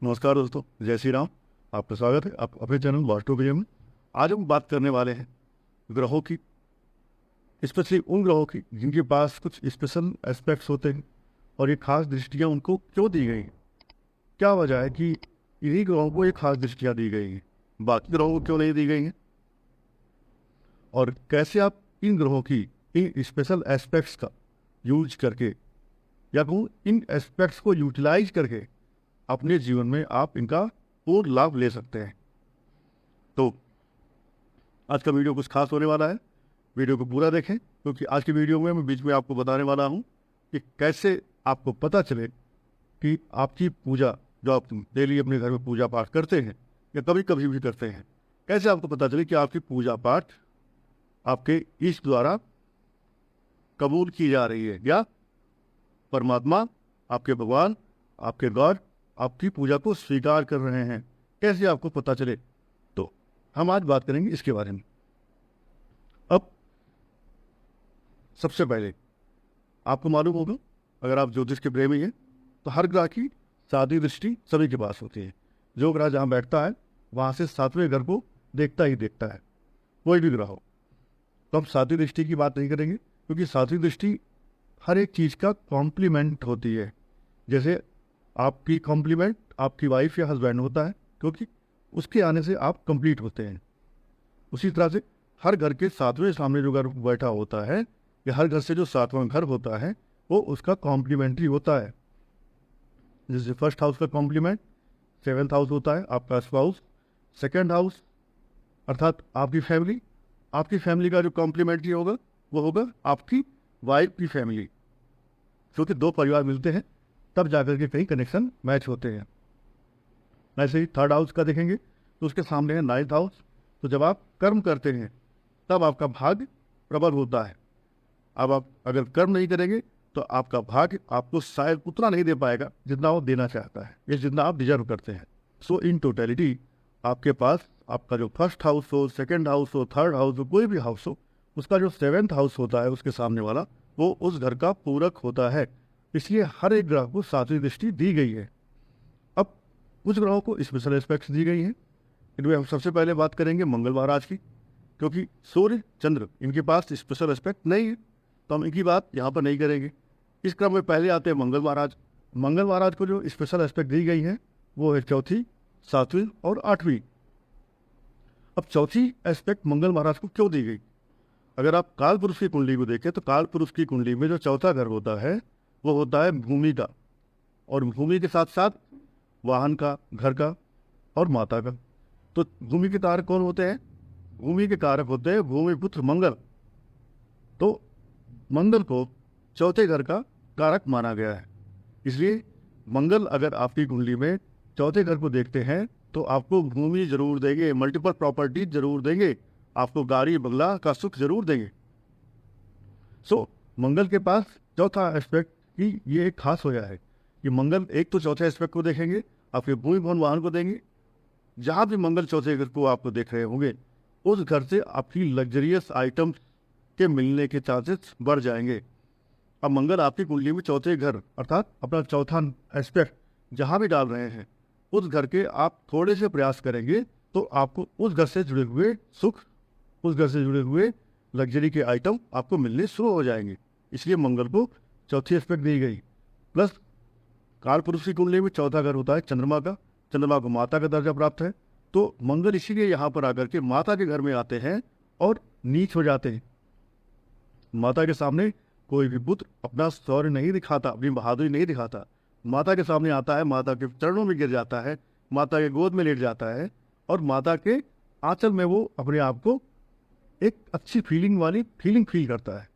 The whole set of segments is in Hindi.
नमस्कार दोस्तों, जय श्री राम। आपका स्वागत है आप अपने चैनल वास्तुविजय में। आज हम बात करने वाले हैं ग्रहों की, स्पेशली उन ग्रहों की जिनके पास कुछ स्पेशल एस्पेक्ट्स होते हैं और ये खास दृष्टियाँ उनको क्यों दी गई हैं। क्या वजह है कि इन्हीं ग्रहों को ये खास दृष्टियाँ दी गई हैं, बाकी ग्रहों को क्यों नहीं दी गई हैं, और कैसे आप इन ग्रहों की इन स्पेशल एस्पेक्ट्स का यूज करके या कहूँ इन एस्पेक्ट्स को यूटिलाइज करके अपने जीवन में आप इनका पूर्ण लाभ ले सकते हैं। तो आज का वीडियो कुछ खास होने वाला है, वीडियो को पूरा देखें, क्योंकि आज की वीडियो में मैं बीच में आपको बताने वाला हूं कि कैसे आपको पता चले कि आपकी पूजा जो आप डेली अपने घर में पूजा पाठ करते हैं या कभी कभी भी करते हैं, कैसे आपको पता चले कि आपकी पूजा पाठ आपके ईश्वर द्वारा कबूल की जा रही है या परमात्मा, आपके भगवान, आपके गॉड आपकी पूजा को स्वीकार कर रहे हैं। कैसे आपको पता चले, तो हम आज बात करेंगे इसके बारे में। अब सबसे पहले आपको मालूम होगा, अगर आप ज्योतिष के प्रेमी हैं, तो हर ग्रह की 7वीं दृष्टि सभी के पास होती है। जो ग्रह जहाँ बैठता है वहाँ से 7वें घर को देखता ही देखता है, कोई भी ग्रह हो। तो हम 7वीं दृष्टि की बात नहीं करेंगे, क्योंकि 7वीं दृष्टि हर एक चीज़ का कॉम्प्लीमेंट होती है। जैसे आपकी कॉम्प्लीमेंट आपकी वाइफ या हस्बैंड होता है, क्योंकि उसके आने से आप कंप्लीट होते हैं। उसी तरह से हर घर के 7वें सामने जो घर बैठा होता है या हर घर से जो 7वां घर होता है वो उसका कॉम्प्लीमेंट्री होता है। जैसे फर्स्ट हाउस का कॉम्प्लीमेंट 7th हाउस होता है, आपका स्पाउस। सेकेंड हाउस अर्थात आपकी फैमिली का जो कॉम्प्लीमेंट्री होगा वो होगा आपकी वाइफ की फैमिली, क्योंकि दो परिवार मिलते हैं तब जाकर के कई कनेक्शन मैच होते हैं। ऐसे ही 3rd हाउस का देखेंगे तो उसके सामने है 9th हाउस। तो जब आप कर्म करते हैं तब आपका भाग्य प्रबल होता है। अब आप अगर कर्म नहीं करेंगे तो आपका भाग्य आपको शायद उतना नहीं दे पाएगा जितना वो देना चाहता है या जितना आप डिजर्व करते हैं। सो इन टोटलिटी आपके पास आपका जो फर्स्ट हाउस हो, सेकेंड हाउस हो, 3rd हाउस हो, कोई भी हाउस हो, उसका जो 7th हाउस होता है उसके सामने वाला, वो उस घर का पूरक होता है। इसलिए हर एक ग्रह को 7वीं दृष्टि दी गई है। अब कुछ ग्रहों को स्पेशल एस्पेक्ट्स दी गई हैं। इनमें हम सबसे पहले बात करेंगे मंगल महाराज की, क्योंकि सूर्य चंद्र इनके पास स्पेशल एस्पेक्ट नहीं है, तो हम इनकी बात यहाँ पर नहीं करेंगे। इस क्रम में पहले आते हैं मंगल महाराज। मंगल महाराज को जो स्पेशल एस्पेक्ट दी गई है वो है 4th, 7वीं और 8वीं। अब 4th एस्पेक्ट मंगल महाराज को क्यों दी गई? अगर आप काल पुरुष की कुंडली को देखें तो काल पुरुष की कुंडली में जो 4था घर होता है वो होता है भूमि का, और भूमि के साथ साथ वाहन का, घर का और माता का। तो भूमि के कारक कौन होते हैं? भूमि के कारक होते हैं भूमिपुत्र मंगल। तो मंगल को 4थे घर का कारक माना गया है। इसलिए मंगल अगर आपकी कुंडली में 4थे घर को देखते हैं तो आपको भूमि जरूर देंगे, मल्टीपल प्रॉपर्टी जरूर देंगे, आपको गाड़ी बंगला का सुख जरूर देंगे। सो मंगल के पास 4था एस्पेक्ट की ये एक खास होया है कि मंगल एक तो 4थे एस्पेक्ट को देखेंगे, आपके भूमि भवन वाहन को देंगे। जहाँ भी मंगल 4थे घर को आपको देख रहे होंगे उस घर से आपकी लग्जरियस आइटम के मिलने के चांसेस बढ़ जाएंगे। अब मंगल आपकी कुंडली में 4थे घर अर्थात अपना 4था एस्पेक्ट जहाँ भी डाल रहे हैं उस घर के आप थोड़े से प्रयास करेंगे तो आपको उस घर से जुड़े हुए सुख, उस घर से जुड़े हुए लग्जरी के आइटम आपको मिलने शुरू हो जाएंगे। इसलिए मंगल को 4थी एस्पेक्ट दी गई। प्लस काल पुरुष की कुंडली में 4था घर होता है चंद्रमा का, चंद्रमा को माता का दर्जा प्राप्त है। तो मंगल इसीलिए यहाँ पर आकर के माता के घर में आते हैं और नीच हो जाते हैं। माता के सामने कोई भी पुत्र अपना शौर्य नहीं दिखाता, अपनी बहादुरी नहीं दिखाता। माता के सामने आता है, माता के चरणों में गिर जाता है, माता के गोद में लेट जाता है और माता के आंचल में वो अपने आप को एक अच्छी फीलिंग फील करता है।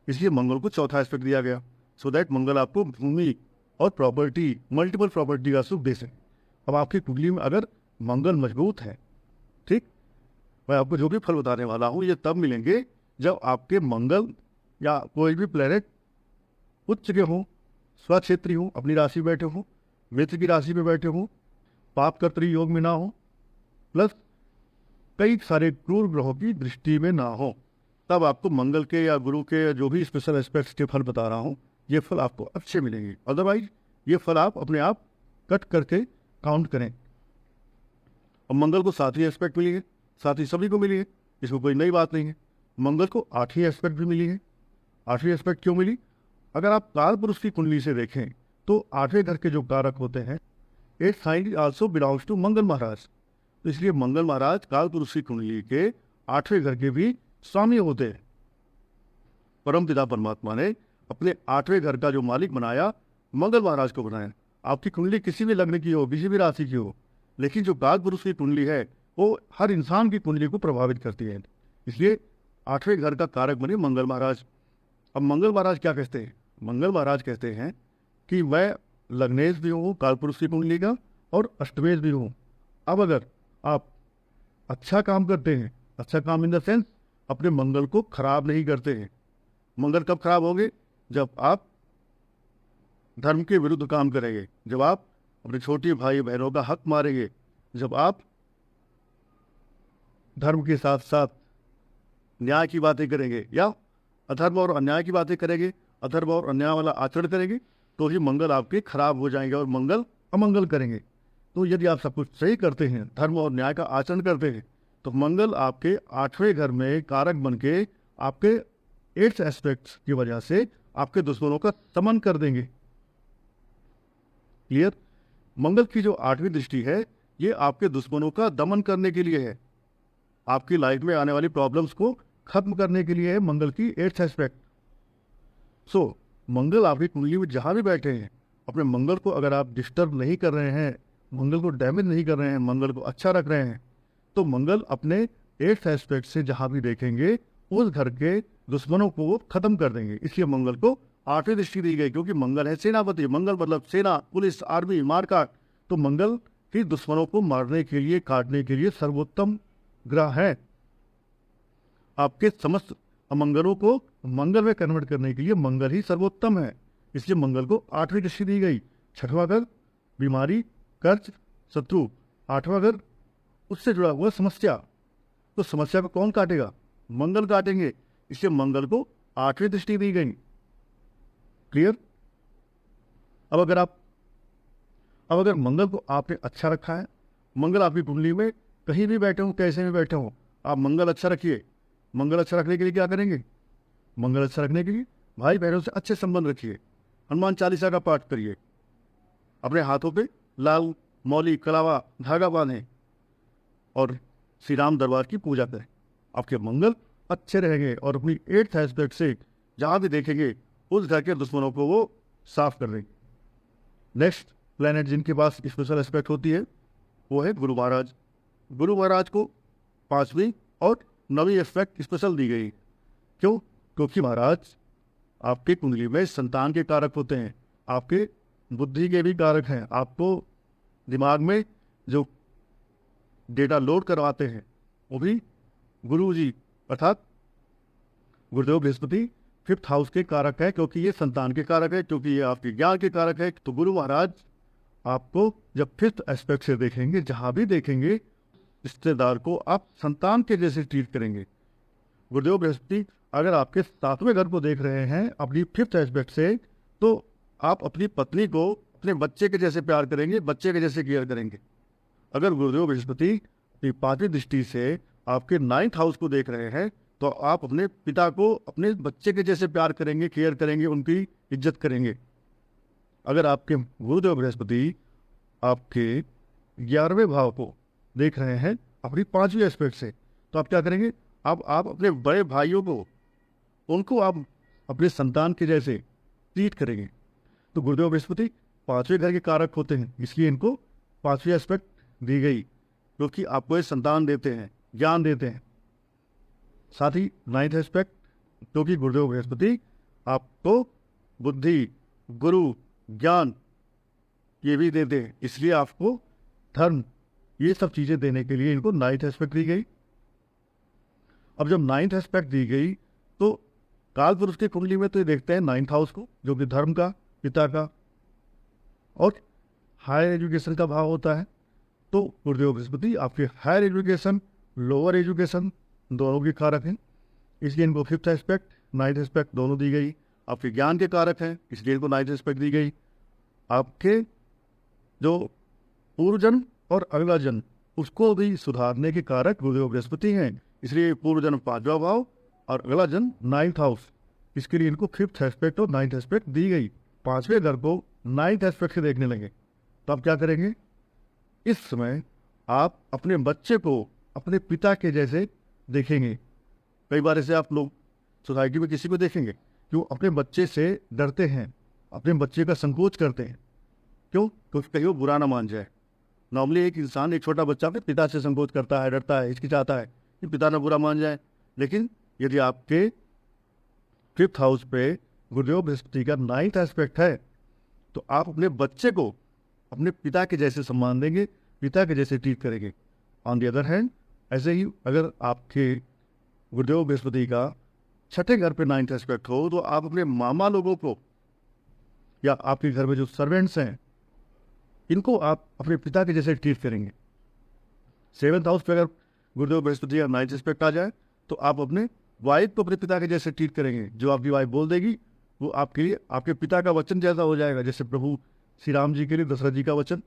इसलिए मंगल को 4था एस्पेक्ट दिया गया, सो दैट मंगल आपको भूमि और प्रॉपर्टी, मल्टीपल प्रॉपर्टी का सुख दे सके। अब आपकी कुंडली में अगर मंगल मजबूत है, ठीक, मैं आपको जो भी फल बताने वाला हूँ ये तब मिलेंगे जब आपके मंगल या कोई भी प्लेनेट उच्च के हों, स्वक्षेत्री हों, अपनी राशि बैठे हों, मित्र की राशि में बैठे हों, पाप कर्तरी योग में ना हो, प्लस कई सारे क्रूर ग्रहों की दृष्टि में ना हो, तब आपको मंगल के या गुरु के जो भी स्पेशल एस्पेक्ट्स के फल बता रहा हूँ ये फल आपको अच्छे मिलेंगे। अदरवाइज ये फल आप अपने आप कट करके काउंट करें। और मंगल को 7वीं एस्पेक्ट मिली है, 7वीं सभी को मिली है, इसमें कोई नई बात नहीं है। मंगल को 8वीं एस्पेक्ट भी मिली है। 8वीं एस्पेक्ट क्यों मिली? अगर आप काल पुरुष की कुंडली से देखें तो 8वें घर के जो कारक होते हैं, 8th sign also belongs to Mangal Maharaj. तो इसलिए मंगल महाराज काल पुरुष की कुंडली के 8वें घर के भी स्वामी होते हैं। परमपिता परमात्मा ने अपने 8वें घर का जो मालिक बनाया, मंगल महाराज को बनाया। आपकी कुंडली किसी भी लग्न की हो, किसी भी राशि की हो, लेकिन जो काल पुरुष की कुंडली है वो हर इंसान की कुंडली को प्रभावित करती है। इसलिए 8वें घर का कारक बने मंगल महाराज। अब मंगल महाराज क्या कहते हैं? मंगल महाराज कहते हैं कि वह लग्नेश भी हो काल पुरुष की कुंडली का और अष्टमेश भी हो। अब अगर आप अच्छा काम करते हैं, अच्छा काम इन द सेंस अपने मंगल को खराब नहीं करते हैं। मंगल कब खराब होंगे? जब आप धर्म के विरुद्ध काम करेंगे, जब आप अपने छोटे भाई बहनों का हक मारेंगे, जब आप धर्म के साथ साथ न्याय की बातें करेंगे या अधर्म और अन्याय की बातें करेंगे, अधर्म और अन्याय वाला आचरण करेंगे, तो ही मंगल आपके खराब हो जाएंगे और मंगल अमंगल करेंगे। तो यदि आप सब कुछ सही करते हैं, धर्म और न्याय का आचरण करते हैं, तो मंगल आपके 8वें घर में कारक बन के आपके 8th एस्पेक्ट्स की वजह से आपके दुश्मनों का दमन कर देंगे। क्लियर? मंगल की जो 8वीं दृष्टि है, ये आपके दुश्मनों का दमन करने के लिए है, आपकी लाइफ में आने वाली प्रॉब्लम्स को खत्म करने के लिए है मंगल की 8th एस्पेक्ट। सो मंगल आपकी कुंडली में जहां भी बैठे हैं, अपने मंगल को अगर आप डिस्टर्ब नहीं कर रहे हैं, मंगल को डैमेज नहीं कर रहे हैं, मंगल को अच्छा रख रहे हैं, तो मंगल अपने 8th एस्पेक्ट से जहां भी देखेंगे उस घर के दुश्मनों को वो खत्म कर देंगे। इसलिए मंगल को 8वीं दृष्टि दी गई, क्योंकि मंगल है सेनापति। मंगल मतलब सेना, पुलिस, आर्मी, मारकाट। तो मंगल ही दुश्मनों को मारने के लिए, काटने के लिए सर्वोत्तम ग्रह है। आपके समस्त अमंगलों को मंगल में कन्वर्ट करने के लिए मंगल ही सर्वोत्तम है। इसलिए मंगल को 8वीं दृष्टि दी गई। 6वां घर बीमारी, कर्ज, शत्रु। 8वां घर उससे जुड़ा हुआ समस्या। तो समस्या को कौन काटेगा? मंगल काटेंगे। इसलिए मंगल को 8वीं दृष्टि दी गई। क्लियर? अब अगर मंगल को आपने अच्छा रखा है, मंगल आपकी कुंडली में कहीं भी बैठे हो, कैसे भी बैठे हो, आप मंगल अच्छा रखिए। मंगल अच्छा रखने के लिए क्या करेंगे? मंगल अच्छा रखने के लिए भाई बहनों से अच्छे संबंध रखिए, हनुमान चालीसा का पाठ करिए, अपने हाथों पे लाल मौली कलावा धागा बांधें और श्री राम दरबार की पूजा करें। आपके मंगल अच्छे रहेंगे और अपनी 8th एस्पेक्ट से जहां भी देखेंगे उस घर के दुश्मनों को वो साफ कर देंगे। नेक्स्ट प्लैनेट जिनके पास स्पेशल एस्पेक्ट होती है वो है गुरु महाराज। गुरु महाराज को 5वीं और 9वीं एस्पेक्ट स्पेशल दी गई। क्यों? क्योंकि महाराज आपकी कुंडली में संतान के कारक होते हैं, आपके बुद्धि के भी कारक हैं। आपको दिमाग में जो डेटा लोड करवाते हैं वो भी गुरु जी अर्थात गुरुदेव बृहस्पति 5th हाउस के कारक है, क्योंकि ये संतान के कारक है, क्योंकि ये आपके ज्ञान के कारक है। तो गुरु महाराज आपको जब 5th एस्पेक्ट से देखेंगे, जहां भी देखेंगे रिश्तेदार को आप संतान के जैसे ट्रीट करेंगे। गुरुदेव बृहस्पति अगर आपके 7वें घर को देख रहे हैं अपनी 5th एस्पेक्ट से, तो आप अपनी पत्नी को अपने बच्चे के जैसे प्यार करेंगे, बच्चे के जैसे केयर करेंगे। अगर गुरुदेव बृहस्पति अपनी 5वीं दृष्टि से आपके 9th हाउस को देख रहे हैं, तो आप अपने पिता को अपने बच्चे के जैसे प्यार करेंगे, केयर करेंगे, उनकी इज्जत करेंगे। अगर आपके गुरुदेव बृहस्पति आपके 11वें भाव को देख रहे हैं अपनी 5वीं एस्पेक्ट से, तो आप क्या करेंगे? आप अपने बड़े भाइयों को, उनको आप अपने संतान के जैसे ट्रीट करेंगे। तो गुरुदेव बृहस्पति 5वें घर के कारक होते हैं, इसलिए इनको 5वीं एस्पेक्ट दी गई, क्योंकि आपको ये संतान देते हैं, ज्ञान देते हैं। साथ ही 9th एस्पेक्ट, क्योंकि गुरुदेव बृहस्पति आपको बुद्धि, गुरु, ज्ञान ये भी देते हैं, इसलिए आपको धर्म, ये सब चीजें देने के लिए इनको 9th एस्पेक्ट दी गई। अब जब 9th एस्पेक्ट दी गई तो काल पुरुष की कुंडली में तो ये देखते हैं 9th हाउस को, जो कि धर्म का, पिता का और हायर एजुकेशन का भाव होता है। तो गुरुदेव बृहस्पति आपके हायर एजुकेशन, लोअर एजुकेशन दोनों के कारक हैं, इसलिए इनको 5th एस्पेक्ट, 9th एस्पेक्ट दोनों दी गई। आपके ज्ञान के कारक हैं, इसलिए इनको 9th एस्पेक्ट दी गई। आपके जो पूर्व जन्म और अगला जन्म उसको भी सुधारने के कारक गुरुदेव बृहस्पति हैं। इसलिए पूर्व जन्म 5वां भाव और अगला जन्म 9th हाउस, इसके लिए इनको 5th एस्पेक्ट और 9th एस्पेक्ट दी गई। 5वें घर को 9th एस्पेक्ट से देखने लगे तो आप क्या करेंगे? इस समय आप अपने बच्चे को अपने पिता के जैसे देखेंगे। कई बार ऐसे आप लोग सोसाइटी में किसी को देखेंगे, क्यों? अपने बच्चे से डरते हैं, अपने बच्चे का संकोच करते हैं। क्यों? क्योंकि कहीं वो बुरा ना मान जाए। नॉर्मली एक इंसान, एक छोटा बच्चा अपने पिता से संकोच करता है, डरता है, हिचकिचाता है कि पिता ना बुरा मान जाए। लेकिन यदि आपके 5th हाउस पे गुरुदेव बृहस्पति का 9th एस्पेक्ट है तो आप अपने बच्चे को अपने पिता के जैसे सम्मान देंगे, पिता के जैसे ट्रीट करेंगे। ऑन दी अदर हैंड, ऐसे ही अगर आपके गुरुदेव बृहस्पति का 6ठे घर पे 9th एस्पेक्ट हो तो आप अपने मामा लोगों को या आपके घर में जो सर्वेंट्स हैं इनको आप अपने पिता के जैसे ट्रीट करेंगे। 7th हाउस पे अगर गुरुदेव बृहस्पति का 9th एस्पेक्ट आ जाए तो आप अपने वाइफ को अपने पिता के जैसे ट्रीट करेंगे। जो आपकी वाइफ बोल देगी वो आपके लिए आपके पिता का वचन जैसा हो जाएगा। जैसे प्रभु श्री राम जी के लिए दशरथ जी का वचन,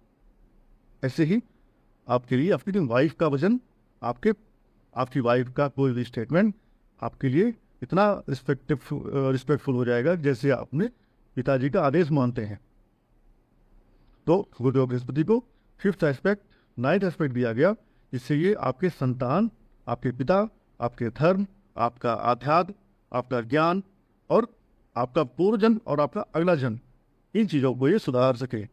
ऐसे ही आपके लिए आपकी वाइफ का वचन, आपकी वाइफ का कोई भी स्टेटमेंट आपके लिए इतना रिस्पेक्टफुल हो जाएगा जैसे आप अपने पिताजी का आदेश मानते हैं। तो गुरुदेव बृहस्पति को 5th एस्पेक्ट 9th एस्पेक्ट दिया गया, जिससे ये आपके संतान, आपके पिता, आपके धर्म, आपका आध्यात्म, आपका ज्ञान और आपका पूर्व जन्म और आपका अगला जन्म, इन चीज़ों को ये सुधार सके।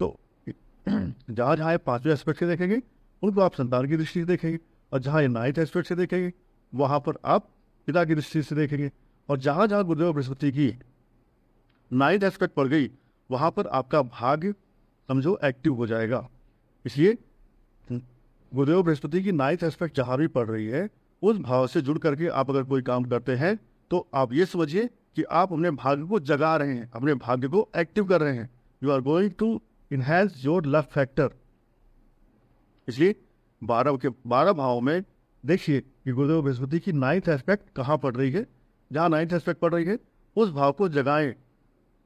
तो जहाँ जहाँ ये 5वें एस्पेक्ट से देखेंगे उनको आप संतान की दृष्टि से देखेंगे, और जहाँ ये 9th एस्पेक्ट से देखेंगे वहाँ पर आप पिता की दृष्टि से देखेंगे। और जहाँ जहाँ गुरुदेव बृहस्पति की 9th एस्पेक्ट पड़ गई वहाँ पर आपका भाग्य समझो एक्टिव हो जाएगा। इसलिए गुरुदेव बृहस्पति की 9th एस्पेक्ट जहाँ भी पड़ रही है उस भाव से जुड़ करके आप अगर कोई काम करते हैं तो आप ये समझिए कि आप अपने भाग्य को जगा रहे हैं, अपने भाग्य को एक्टिव कर रहे हैं। You are going to enhance your luck factor. इसलिए 12 भावों में देखिए कि गुरुदेव बृहस्पति की 9th एस्पेक्ट कहाँ पड़ रही है। जहाँ 9th एस्पेक्ट पड़ रही है उस भाव को जगाएं।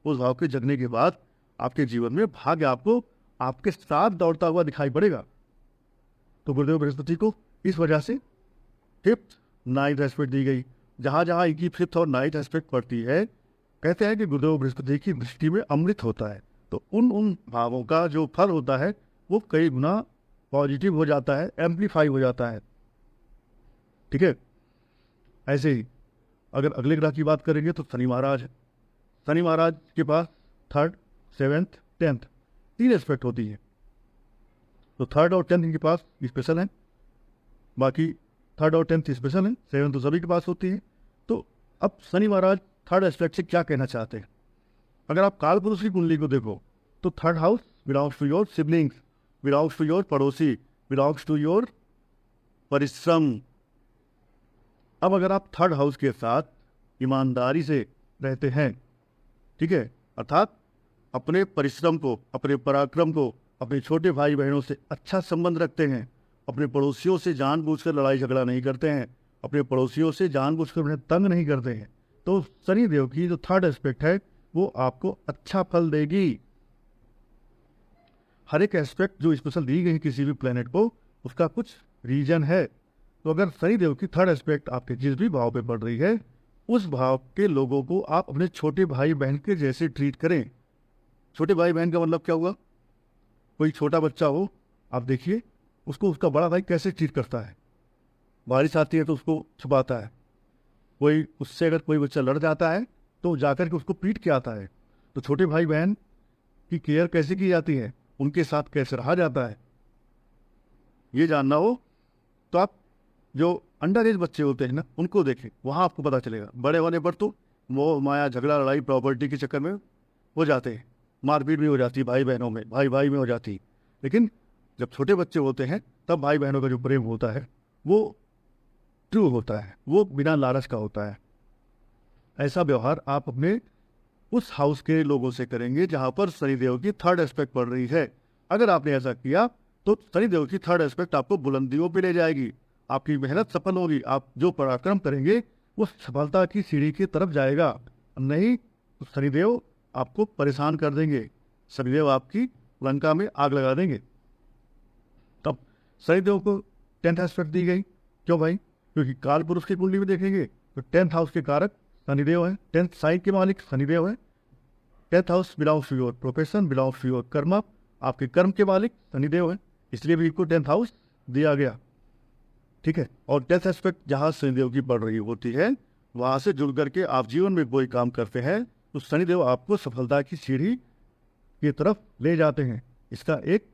उस भाव के जगने के बाद आपके जीवन में भाग्य आपको आपके साथ दौड़ता हुआ दिखाई पड़ेगा। तो गुरुदेव बृहस्पति को इस वजह से 5th 9th एस्पेक्ट दी गई। जहाँ जहाँ इनकी 5th और 9th एस्पेक्ट पड़ती है, कहते हैं कि गुरुदेव बृहस्पति की दृष्टि में अमृत होता है। तो उन भावों का जो फल होता है वो कई गुना पॉजिटिव हो जाता है, एम्पलीफाई हो जाता है। ठीक है। ऐसे ही अगर अगले ग्रह की बात करेंगे तो शनि महाराज है। शनि महाराज के पास 3rd 7th 10th 3 एस्पेक्ट होती है। तो 3rd और 10th इनके पास स्पेशल है, बाकी 3rd और 10th स्पेशल है, 7th तो सभी के पास होती है। तो अब शनि महाराज 3rd एस्पेक्ट से क्या कहना चाहते हैं? अगर आप काल पुरुष की कुंडली को देखो तो 3rd house belongs to your siblings, belongs to your padosi, belongs to your parishram. अब अगर आप 3rd हाउस के साथ ईमानदारी से रहते हैं, ठीक है, अर्थात अपने परिश्रम को, अपने पराक्रम को, अपने छोटे भाई बहनों से अच्छा संबंध रखते हैं, अपने पड़ोसियों से जानबूझकर लड़ाई झगड़ा नहीं करते हैं, अपने पड़ोसियों से जानबूझकर उन्हें तंग नहीं करते हैं, तो शनि देव की जो 3rd एस्पेक्ट है वो आपको अच्छा फल देगी। हर एक एस्पेक्ट जो स्पेशल दी गई किसी भी प्लेनेट को उसका कुछ रीजन है। तो अगर शनि देव की 3rd एस्पेक्ट आपके जिस भी भाव पे पड़ रही है उस भाव के लोगों को आप अपने छोटे भाई बहन के जैसे ट्रीट करें। छोटे भाई बहन का मतलब क्या हुआ? कोई छोटा बच्चा हो, आप देखिए उसको उसका बड़ा भाई कैसे ट्रीट करता है। बारिश आती है तो उसको छुपाता है, कोई उससे अगर कोई बच्चा लड़ जाता है तो जाकर के उसको पीट के आता है। तो छोटे भाई बहन की केयर कैसे की जाती है, उनके साथ कैसे रहा जाता है, ये जानना हो तो आप जो अंडर एज बच्चे होते हैं ना उनको देखें, वहाँ आपको पता चलेगा। बड़े होने पर तो मोह माया झगड़ा लड़ाई प्रॉपर्टी के चक्कर में हो जाते हैं, मारपीट भी हो जाती है भाई बहनों में, भाई भाई में हो जाती है। लेकिन जब छोटे बच्चे होते हैं तब भाई बहनों का जो प्रेम होता है वो ट्रू होता है, वो बिना लालच का होता है। ऐसा व्यवहार आप अपने उस हाउस के लोगों से करेंगे जहाँ पर शनिदेव की 3rd एस्पेक्ट पड़ रही है। अगर आपने ऐसा किया तो शनिदेव की 3rd एस्पेक्ट आपको बुलंदियों पे ले जाएगी, आपकी मेहनत सफल होगी, आप जो पराक्रम करेंगे वो सफलता की सीढ़ी की तरफ जाएगा। नहीं तो शनिदेव आपको परेशान कर देंगे, शनिदेव आपकी लंका में आग लगा देंगे। शनिदेव को 10th एस्पेक्ट दी गई। क्यों भाई? क्योंकि काल पुरुष की कुंडली में देखेंगे तो 10th हाउस के कारक शनिदेव है, 10th साइन के मालिक शनिदेव है। 10th house belongs to your profession, belongs to your karma, आपके कर्म के मालिक शनिदेव है, इसलिए भी इनको 10th हाउस दिया गया। ठीक है, और 10th एस्पेक्ट जहाँ शनिदेव की पड़ रही होती है वहाँ से जुड़ करके आप जीवन में कोई काम करते हैं तो शनिदेव आपको सफलता की सीढ़ी की तरफ ले जाते हैं। इसका एक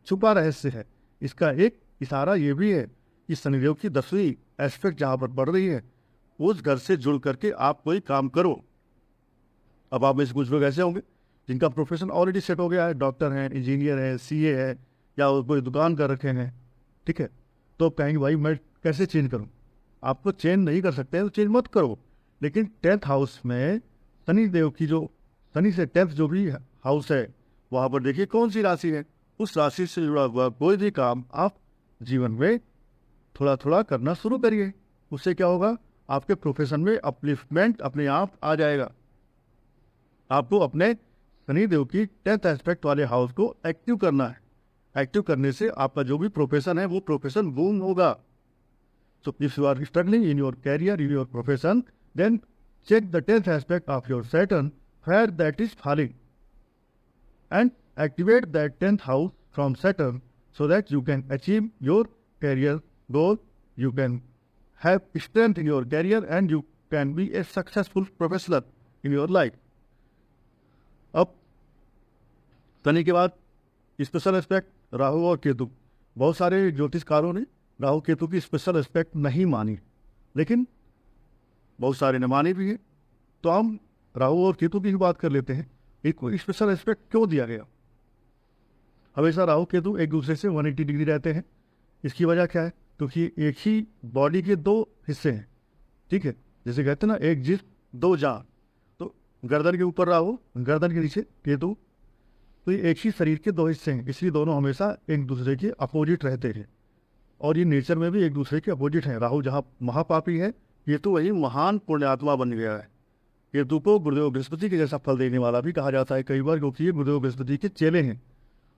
छुपा रहस्य है, इसका एक इशारा ये भी है कि शनिदेव की 10वीं एस्पेक्ट जहाँ पर पड़ रही है उस घर से जुड़ करके आप कोई काम करो। अब आप में से कुछ लोग ऐसे होंगे जिनका प्रोफेशन ऑलरेडी सेट हो गया है, डॉक्टर हैं, इंजीनियर है, सीए है, या कोई दुकान कर रखे हैं। ठीक है, तो कहेंगे भाई मैं कैसे चेंज करूं? आपको चेंज नहीं कर सकते हैं तो चेंज मत करो। लेकिन 10th हाउस में शनि देव की जो शनि से 10th जो भी हाउस है वहाँ पर देखिए कौन सी राशि है, उस राशि से जुड़ा हुआ कोई भी काम आप जीवन में थोड़ा थोड़ा करना शुरू करिए। उससे क्या होगा? आपके प्रोफेशन में अपलिफ्टमेंट अपने आप आ जाएगा। आपको अपने शनिदेव की 10th एस्पेक्ट वाले हाउस को एक्टिव करना है। एक्टिव करने से आपका जो भी प्रोफेशन है वो प्रोफेशन बूम होगा। So if you are struggling in your career, in your profession, then check the 10th aspect of your Saturn where that is falling and activate that 10th house from Saturn so that you can achieve your career goal, you can have strength in your career and you can be a successful professional in your life. अब शनि के बाद स्पेशल एस्पेक्ट राहु और केतु। बहुत सारे ज्योतिषकारों ने राहु केतु की स्पेशल एस्पेक्ट नहीं मानी, लेकिन बहुत सारे ने मानी भी है। तो हम राहु और केतु की बात कर लेते हैं। इनको स्पेशल एस्पेक्ट क्यों दिया गया? हमेशा राहु केतु एक दूसरे से 180 डिग्री रहते हैं। इसकी वजह क्या है? क्योंकि एक ही बॉडी के दो हिस्से हैं। ठीक है, जैसे कहते हैं ना, एक जिस्म दो जान। तो गर्दन के ऊपर राहु, गर्दन के नीचे केतु, तो ये एक ही शरीर के दो हिस्से हैं, इसलिए दोनों हमेशा एक दूसरे के अपोजिट रहते हैं। और ये नेचर में भी एक दूसरे के अपोजिट हैं। राहु जहाँ महापापी है, केतु वही महान पुण्यात्मा बन गया है। केतु को गुरुदेव बृहस्पति के जैसा फल देने वाला भी कहा जाता है कई बार, क्योंकि ये गुरुदेव बृहस्पति के चेले हैं।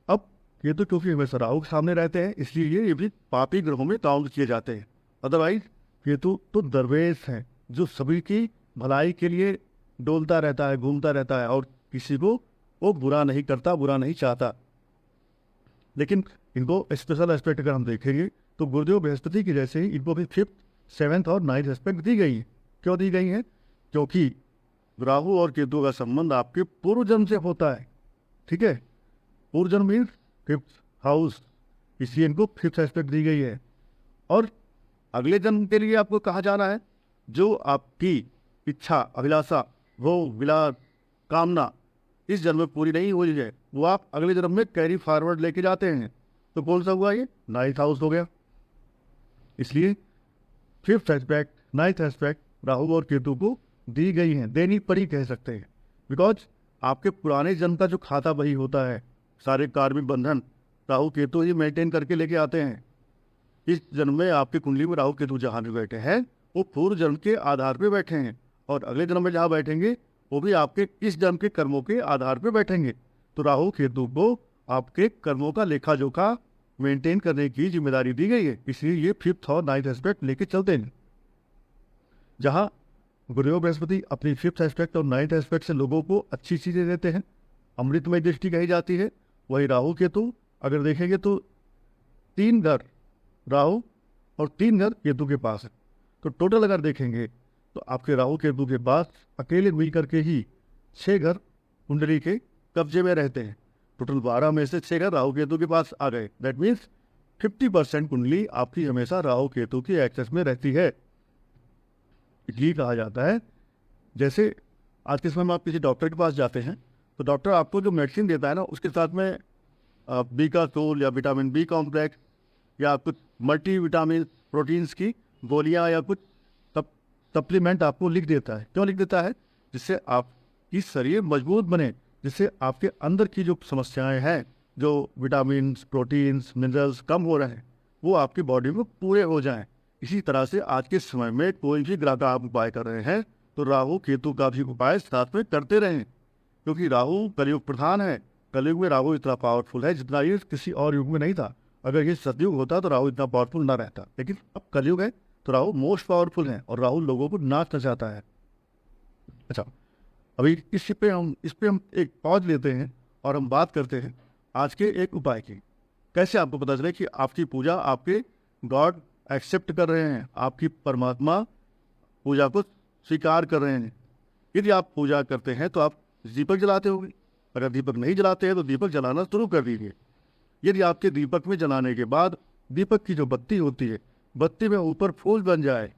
अब केतु क्योंकि हमेशा राहु के सामने रहते हैं, इसलिए ये भी पापी ग्रहों में काउंट किए जाते हैं। अदरवाइज केतु तो दरवेश हैं जो सभी की भलाई के लिए डोलता रहता है, घूमता रहता है, और किसी को वो बुरा नहीं करता, बुरा नहीं चाहता। लेकिन इनको स्पेशल एस्पेक्ट अगर हम देखेंगे तो गुरुदेव बृहस्पति की जैसे ही इनको भी 5th, 7th और 9th एस्पेक्ट दी गई है। क्यों दी गई है? क्योंकि राहु और केतु का संबंध आपके पूर्व जन्म से होता है। ठीक है, पूर्व जन्म मीन्स 5th हाउस, इसलिए इनको 5th एस्पेक्ट दी गई है। और अगले जन्म के लिए आपको कहा जाना है, जो आपकी इच्छा, अभिलाषा, वो विलास, कामना इस जन्म में पूरी नहीं हुई है, वो आप अगले जन्म में कैरी फॉरवर्ड लेके जाते हैं। तो कौन सा हुआ? ये 9th हाउस हो गया। इसलिए 5th aspect, 9th aspect Rahu और केतु को दी गई है, देनी पड़ी कह सकते हैं। बिकॉज आपके पुराने जन्म का जो खाता वही होता है, सारे कार्मिक बंधन राहु केतु ही मेंटेन करके लेके आते हैं। इस जन्म में आपकी कुंडली में राहु केतु जहाँ भी बैठे हैं वो पूर्व जन्म के आधार पे बैठे हैं, और अगले जन्म में जहाँ बैठेंगे वो भी आपके इस जन्म के कर्मों के आधार पे बैठेंगे। तो राहु केतु को आपके कर्मों का लेखा जोखा मेंटेन करने की जिम्मेदारी दी गई है, इसलिए ये 5th और 9th एस्पेक्ट लेके चलते हैं। जहाँ गुरुदेव बृहस्पति अपनी 5th एस्पेक्ट और 9th एस्पेक्ट से लोगों को अच्छी चीजें देते हैं, अमृतमय दृष्टि कही जाती है, वही राहु केतु अगर देखेंगे तो 3 घर राहु और 3 घर केतु के पास है। तो टोटल अगर देखेंगे तो आपके राहु केतु के पास अकेले मिल करके ही 6 घर कुंडली के कब्जे में रहते हैं। टोटल 12 में से 6 घर राहु केतु के पास आ गए। दैट मीन्स 50% कुंडली आपकी हमेशा राहु केतु की एक्सेस में रहती है। इसलिए कहा जाता है, जैसे आज के समय में आप किसी डॉक्टर के पास जाते हैं तो डॉक्टर आपको जो मेडिसिन देता है ना, उसके साथ में बी का सोल या विटामिन बी कॉम्प्लेक्स या कुछ मल्टी विटामिन प्रोटीन्स की गोलियां या कुछ सप्लीमेंट आपको लिख देता है। क्यों लिख देता है? जिससे आपकी शरीर मजबूत बने, जिससे आपके अंदर की जो समस्याएं हैं, जो विटामिन, प्रोटीन्स, मिनरल्स कम हो रहे हैं, वो आपकी बॉडी में पूरे हो जाएं। इसी तरह से आज के समय में कोई भी ग्रह का आप उपाय कर रहे हैं तो राहु केतु का भी उपाय साथ में करते रहें, क्योंकि राहु कलयुग प्रधान है। कलयुग में राहु इतना पावरफुल है जितना ये किसी और युग में नहीं था। अगर ये सतयुग होता तो राहु इतना पावरफुल ना रहता, लेकिन अब कलयुग है तो राहु मोस्ट पावरफुल है और राहु लोगों को नाचना चाहता है। अच्छा, अभी इस पे हम एक पॉज लेते हैं और हम बात करते हैं आज के एक उपाय की। कैसे आपको पता चले कि आपकी पूजा आपके गॉड एक्सेप्ट कर रहे हैं, आपकी परमात्मा पूजा को स्वीकार कर रहे हैं। यदि आप पूजा करते हैं तो आप दीपक जलाते होंगे, अगर दीपक नहीं जलाते हैं तो दीपक जलाना शुरू कर दीजिए। यदि आपके दीपक में जलाने के बाद दीपक की जो बत्ती होती है, बत्ती में ऊपर फूल बन जाए,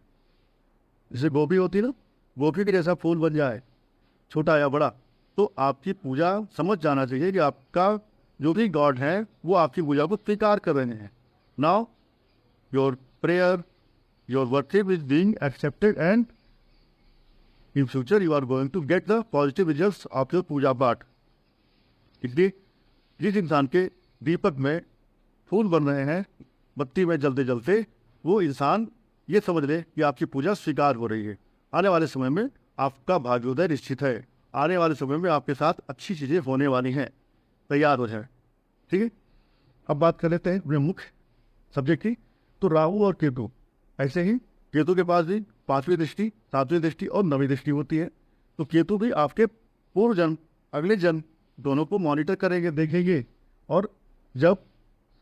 जैसे गोभी होती है ना, गोभी के जैसा फूल बन जाए, छोटा या बड़ा, तो आपकी पूजा समझ जाना चाहिए कि आपका जो भी गॉड है वो आपकी पूजा को स्वीकार कर रहे हैं। Now your prayer, your worship is being accepted and in future you are going to get the positive results of your puja path. इसलिए जिस इंसान के दीपक में फूल बन रहे हैं बत्ती में जलते जलते, वो इंसान ये समझ ले कि आपकी पूजा स्वीकार हो रही है। आने वाले समय में आपका भाग्योदय निश्चित है, आने वाले समय में आपके साथ अच्छी चीज़ें होने वाली हैं, तैयार हो जाए। ठीक है, अब बात कर लेते हैं अपने मुख्य सब्जेक्ट की। तो राहु और केतु, ऐसे ही केतु के पास भी 5वीं दृष्टि, 7वीं दृष्टि और 9वीं दृष्टि होती है। तो केतु भी आपके पूर्व जन्म, अगले जन्म दोनों को मॉनिटर करेंगे, देखेंगे, और जब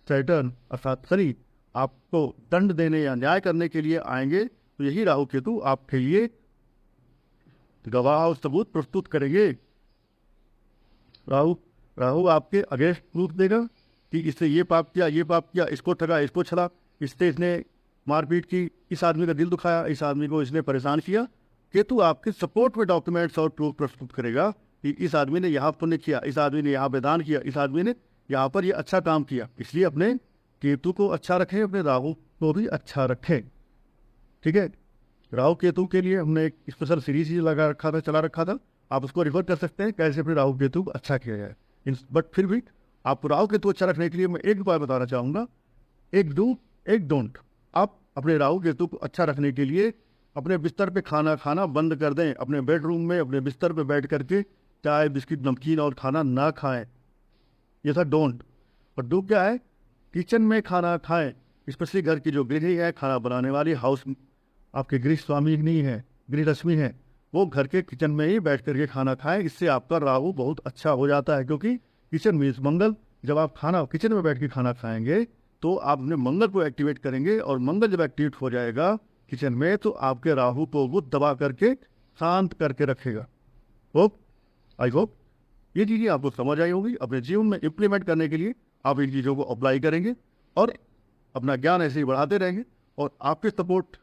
सैटर्न अर्थात शनि आपको दंड देने या न्याय करने के लिए आएंगे तो यही राहु केतु आपके लिए गवाह और सबूत प्रस्तुत करेंगे। राहु आपके अगेंस्ट प्रूफ देगा कि इसने ये पाप किया, ये पाप किया, इसको ठगा, इसको छला, इससे इसने मारपीट की, इस आदमी का दिल दुखाया, इस आदमी को इसने परेशान किया। केतु आपके सपोर्ट में डॉक्यूमेंट्स और प्रूफ प्रस्तुत करेगा कि इस आदमी ने यहाँ पुण्य किया, इस आदमी ने यहाँ वैदान किया, इस आदमी ने यहाँ पर ये अच्छा काम किया। इसलिए अपने केतु को अच्छा रखें, अपने राहु को भी अच्छा रखें। ठीक है, राहु केतु के लिए हमने एक स्पेशल सीरीज ही चला रखा था, आप उसको रिफर कर सकते हैं कैसे अपने राहु केतु को अच्छा किया जाए। बट फिर भी आपको राहु केतु अच्छा रखने के लिए मैं एक उपाय बताना चाहूँगा, एक डू एक डोंट। आप अपने राहु केतु को अच्छा रखने के लिए अपने बिस्तर पे खाना खाना बंद कर दें। अपने बेडरूम में अपने बिस्तर पे बैठ करके चाय, बिस्किट, नमकीन और खाना ना खाएं, ये था डोंट। और डू क्या है, किचन में खाना खाएं। स्पेशली घर की जो गृहिणी है, खाना बनाने वाली, हाउस आपके गृह स्वामी नहीं है, गृह रश्मि है, वो घर के किचन में ही बैठ करके खाना खाएं। इससे आपका राहु बहुत अच्छा हो जाता है, क्योंकि किचन मीन्स मंगल। जब आप खाना किचन में बैठ के खाना खाएंगे तो आप अपने मंगल को एक्टिवेट करेंगे, और मंगल जब एक्टिवेट हो जाएगा किचन में तो आपके राहु को वो दबा करके शांत करके रखेगा। आई होप ये चीज़ें आपको समझ आई होगी। अपने जीवन में इम्प्लीमेंट करने के लिए आप इन चीज़ों को अप्लाई करेंगे और अपना ज्ञान ऐसे ही बढ़ाते रहेंगे, और आपके सपोर्ट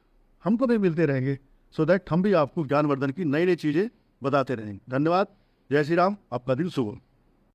हमको भी मिलते रहेंगे, सो दैट हम भी आपको ज्ञानवर्धन की नई नई चीज़ें बताते रहेंगे। धन्यवाद। जय श्री राम। आपका दिन शुभ हो।